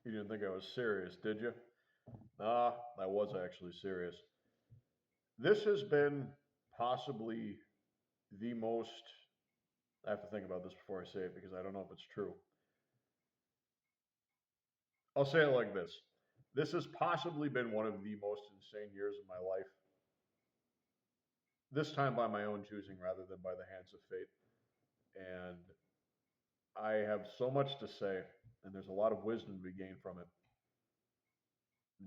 You didn't think I was serious, did you? Ah, I was actually serious. This has been possibly the most. I have to think about this before I say it because I don't know if it's true. I'll say it like this. This has possibly been one of the most insane years of my life. This time by my own choosing rather than by the hands of fate. And I have so much to say, and there's a lot of wisdom to be gained from it.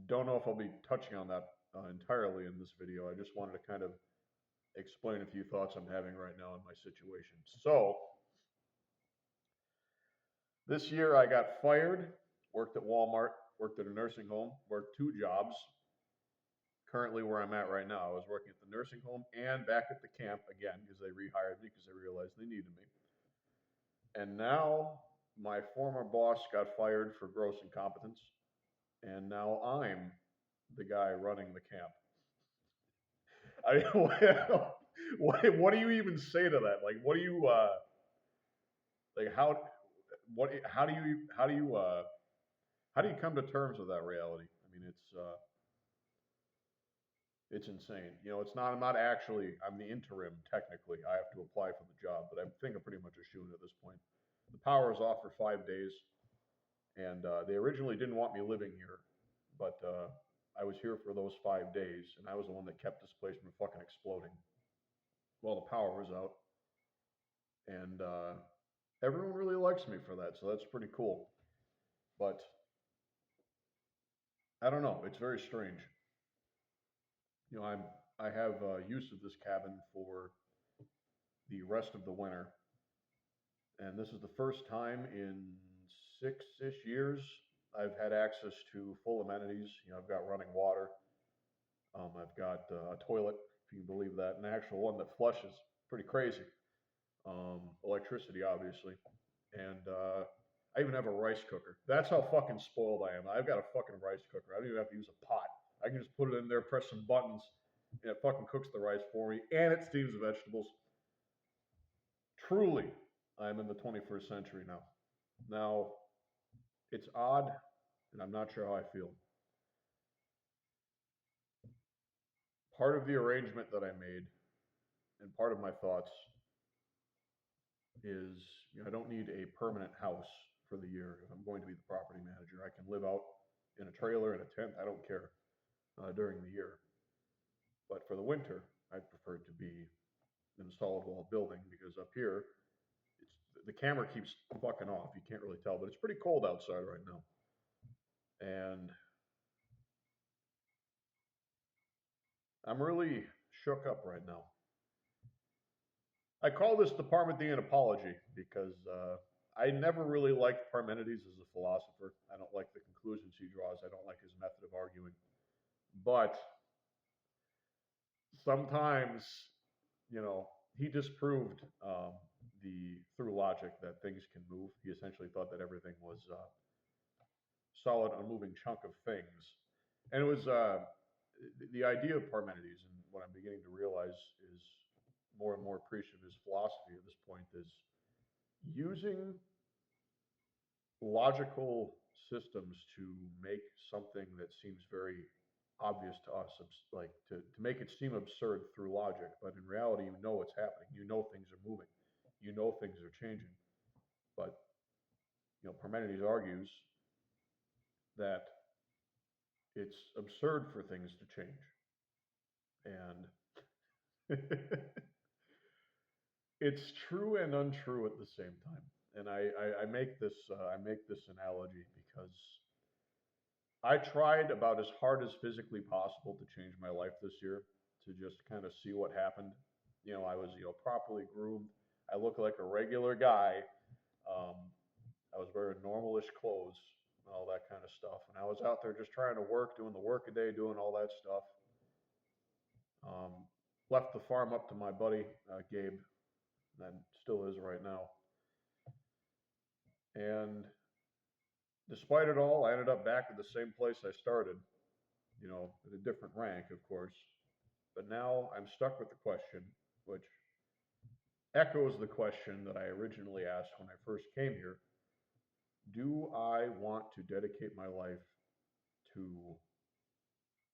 Don't know if I'll be touching on that entirely in this video. I just wanted to kind of explain a few thoughts I'm having right now in my situation. So, this year I got fired, worked at Walmart, worked at a nursing home, worked two jobs. Currently, where I'm at right now, I was working at the nursing home and back at the camp again because they rehired me because they realized they needed me. And now my former boss got fired for gross incompetence, and now I'm the guy running the camp. I what do you even say to that? Like, what do you like? How do you come to terms with that reality? I mean, it's insane. You know, it's not. I'm not actually. I'm the interim technically. I have to apply for the job, but I think I'm pretty much a shoo-in at this point. The power is off for 5 days, and they originally didn't want me living here, but I was here for those 5 days, and I was the one that kept this place from fucking exploding while the power was out, and everyone really likes me for that, so that's pretty cool. But I don't know. It's very strange. You know, I have use of this cabin for the rest of the winter, and this is the first time in 6-ish years I've had access to full amenities. You know, I've got running water. I've got a toilet, if you can believe that, an actual one that flushes. Pretty crazy. Electricity, obviously, and I even have a rice cooker. That's how fucking spoiled I am. I've got a fucking rice cooker. I don't even have to use a pot. I can just put it in there, press some buttons, and it fucking cooks the rice for me, and it steams the vegetables. Truly, I'm in the 21st century now. Now, it's odd, and I'm not sure how I feel. Part of the arrangement that I made, and part of my thoughts, is I don't need a permanent house for the year if I'm going to be the property manager. I can live out in a trailer, in a tent, I don't care during the year. But for the winter, I prefer it to be in a solid wall building because up here, the camera keeps fucking off. You can't really tell, but it's pretty cold outside right now. And I'm really shook up right now. I call this the Parmenidean Apology because I never really liked Parmenides as a philosopher. I don't like the conclusions he draws. I don't like his method of arguing. But sometimes, you know, he disproved the through logic that things can move. He essentially thought that everything was solid, unmoving chunk of things, and it was the idea of Parmenides. And what I'm beginning to realize is more and more appreciative of his philosophy at this point is using logical systems to make something that seems very obvious to us, like to make it seem absurd through logic, but in reality, you know what's happening. You know things are moving. You know things are changing. But you know, Parmenides argues that it's absurd for things to change, and it's true and untrue at the same time. And I make this analogy because I tried about as hard as physically possible to change my life this year to just kind of see what happened. You know, I was, properly groomed. I look like a regular guy. Um, I was wearing normalish clothes and all that kind of stuff. And I was out there just trying to work, doing the work a day, doing all that stuff. Um, Left the farm up to my buddy, Gabe, that still is right now. And despite it all, I ended up back at the same place I started, at a different rank, of course. But now I'm stuck with the question, which echoes the question that I originally asked when I first came here. do I want to dedicate my life to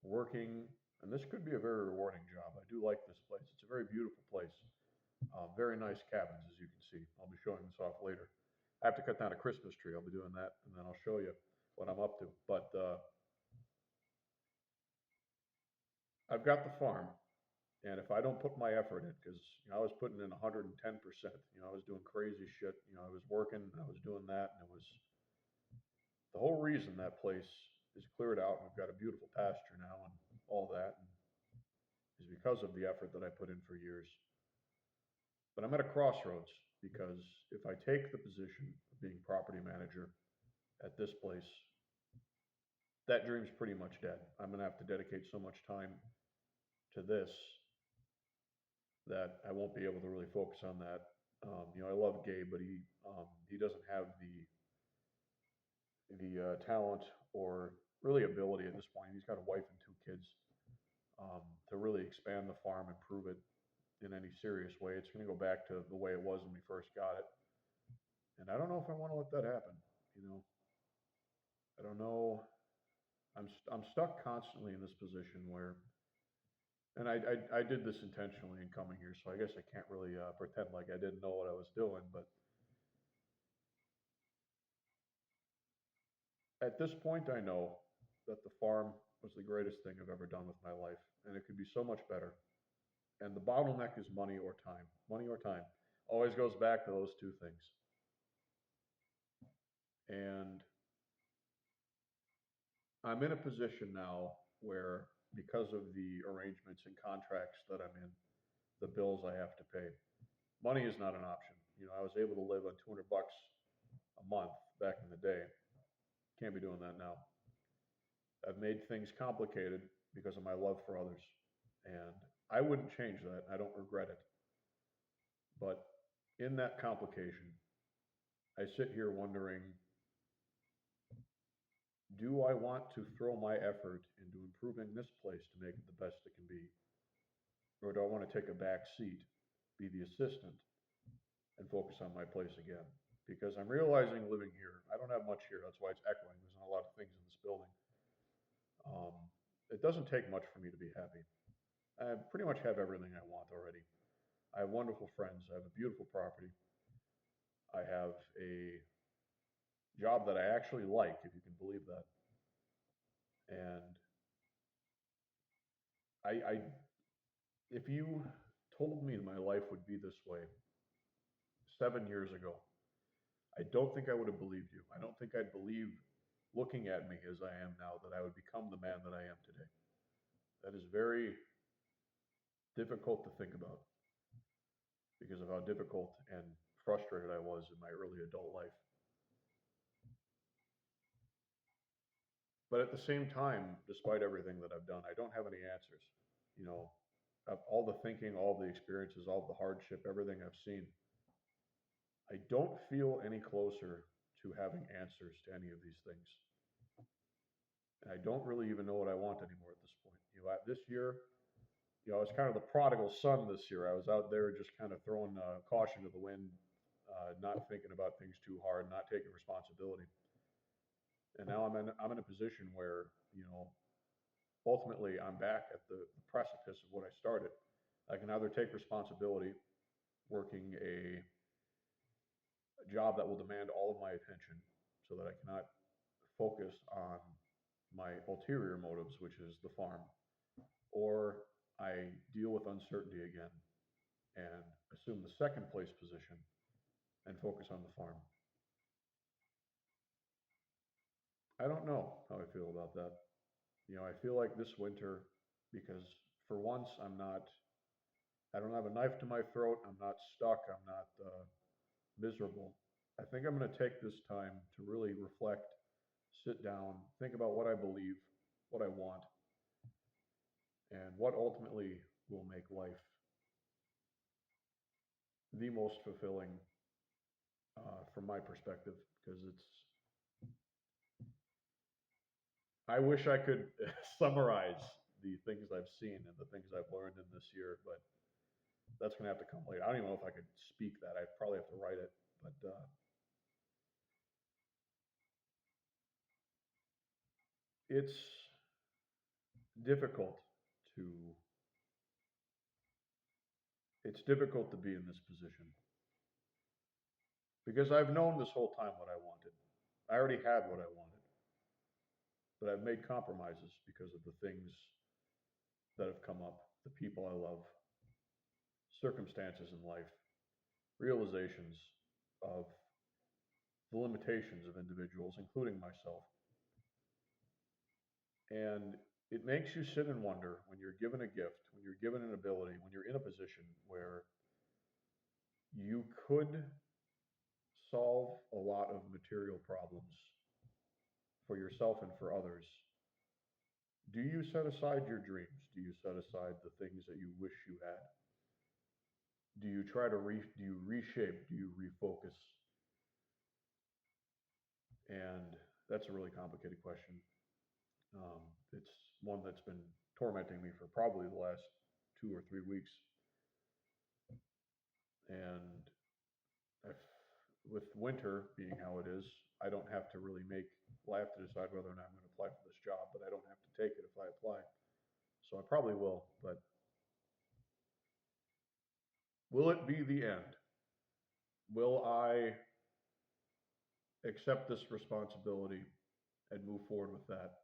working? And this could be a very rewarding job. I do like this place. It's a very beautiful place. Very nice cabins, as you can see. I'll be showing this off later. I have to cut down a Christmas tree. I'll be doing that, and then I'll show you what I'm up to. But I've got the farm, and if I don't put my effort in, because I was putting in 110%. I was doing crazy shit. I was working, I was doing that, and it was the whole reason that place is cleared out. And we've got a beautiful pasture now, and all that, and is because of the effort that I put in for years. But I'm at a crossroads because if I take the position of being property manager at this place, that dream's pretty much dead. I'm going to have to dedicate so much time to this that I won't be able to really focus on that. I love Gabe, but he doesn't have the talent or really ability at this point. He's got a wife and two kids to really expand the farm, improve it in any serious way. It's going to go back to the way it was when we first got it, and I don't know if I want to let that happen. I don't know. I'm stuck constantly in this position where, and I did this intentionally in coming here, so I guess I can't really pretend like I didn't know what I was doing. But at this point, I know that the farm was the greatest thing I've ever done with my life, and it could be so much better. And the bottleneck is money or time. Money or time always goes back to those two things. And I'm in a position now where, because of the arrangements and contracts that I'm in, the bills I have to pay, money is not an option. I was able to live on $200 a month back in the day. Can't be doing that now. I've made things complicated because of my love for others. And I wouldn't change that. I don't regret it. But in that complication, I sit here wondering, do I want to throw my effort into improving this place to make it the best it can be? Or do I want to take a back seat, be the assistant, and focus on my place again? Because I'm realizing living here, I don't have much here. That's why it's echoing. There's not a lot of things in this building. Um, it doesn't take much for me to be happy. I pretty much have everything I want already. I have wonderful friends. I have a beautiful property. I have a job that I actually like, if you can believe that. And I if you told me my life would be this way 7 years ago, I don't think I would have believed you. I don't think I'd believe, looking at me as I am now, that I would become the man that I am today. That is very difficult to think about because of how difficult and frustrated I was in my early adult life. But at the same time, despite everything that I've done, I don't have any answers. You know, of all the thinking, all the experiences, all the hardship, everything I've seen, I don't feel any closer to having answers to any of these things. And I don't really even know what I want anymore at this point. This year, I was kind of the prodigal son this year. I was out there just kind of throwing caution to the wind, not thinking about things too hard, not taking responsibility. And now I'm in a position where, ultimately I'm back at the precipice of what I started. I can either take responsibility, working a job that will demand all of my attention so that I cannot focus on my ulterior motives, which is the farm, or I deal with uncertainty again and assume the second place position and focus on the farm. I don't know how I feel about that. I feel like this winter, because for once I don't have a knife to my throat, I'm not stuck, I'm not miserable. I think I'm going to take this time to really reflect, sit down, think about what I believe, what I want, and what ultimately will make life the most fulfilling from my perspective. Because I wish I could summarize the things I've seen and the things I've learned in this year, but that's going to have to come later. I don't even know if I could speak that. I'd probably have to write it. But it's difficult to it's difficult to be in this position because I've known this whole time what I wanted. I already had what I wanted, but I've made compromises because of the things that have come up, the people I love, circumstances in life, realizations of the limitations of individuals, including myself. And it makes you sit and wonder when you're given a gift, when you're given an ability, when you're in a position where you could solve a lot of material problems for yourself and for others. Do you set aside your dreams? Do you set aside the things that you wish you had? Do you try to do you reshape? Do you refocus? And that's a really complicated question. It's one that's been tormenting me for probably the last 2 or 3 weeks. And if, with winter being how it is, I don't have to really make. Well, I have to decide whether or not I'm going to apply for this job, but I don't have to take it if I apply. So I probably will. But will it be the end? Will I accept this responsibility and move forward with that?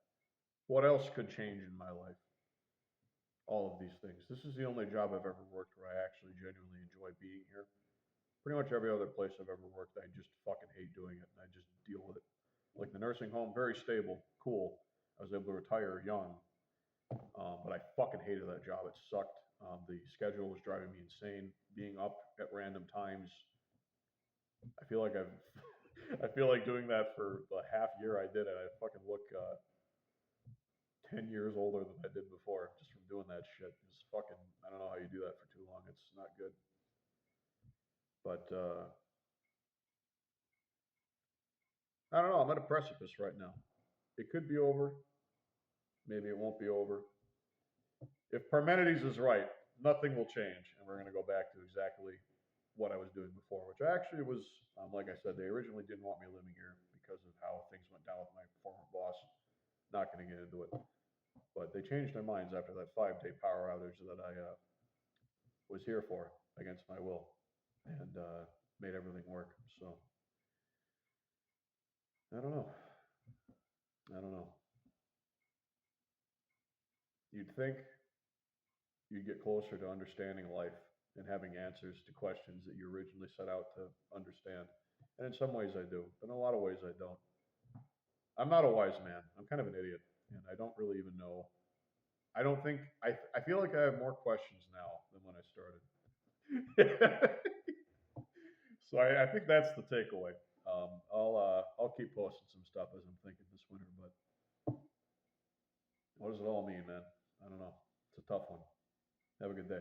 What else could change in my life? All of these things. This is the only job I've ever worked where I actually genuinely enjoy being here. Pretty much every other place I've ever worked, I just fucking hate doing it and I just deal with it. Like the nursing home, very stable, cool. I was able to retire young, but I fucking hated that job. It sucked. The schedule was driving me insane. Being up at random times, I feel like I've, I feel like doing that for the half year I did it. I fucking look 10 years older than I did before just from doing that shit. It's fucking. I don't know how you do that for too long. It's not good. But I don't know. I'm at a precipice right now. It could be over. Maybe it won't be over. If Parmenides is right, nothing will change, and we're going to go back to exactly what I was doing before, which actually was, like I said, they originally didn't want me living here because of how things went down with my former boss. Not going to get into it, but they changed their minds after that 5-day power outage that I was here for against my will, and made everything work. So I don't know. I don't know. You'd think you'd get closer to understanding life and having answers to questions that you originally set out to understand. And in some ways I do, but in a lot of ways I don't. I'm not a wise man. I'm kind of an idiot, and I don't really even know. I don't think I feel like I have more questions now than when I started. So I think that's the takeaway. I'll keep posting some stuff as I'm thinking this winter, but what does it all mean, man? I don't know. It's a tough one. Have a good day.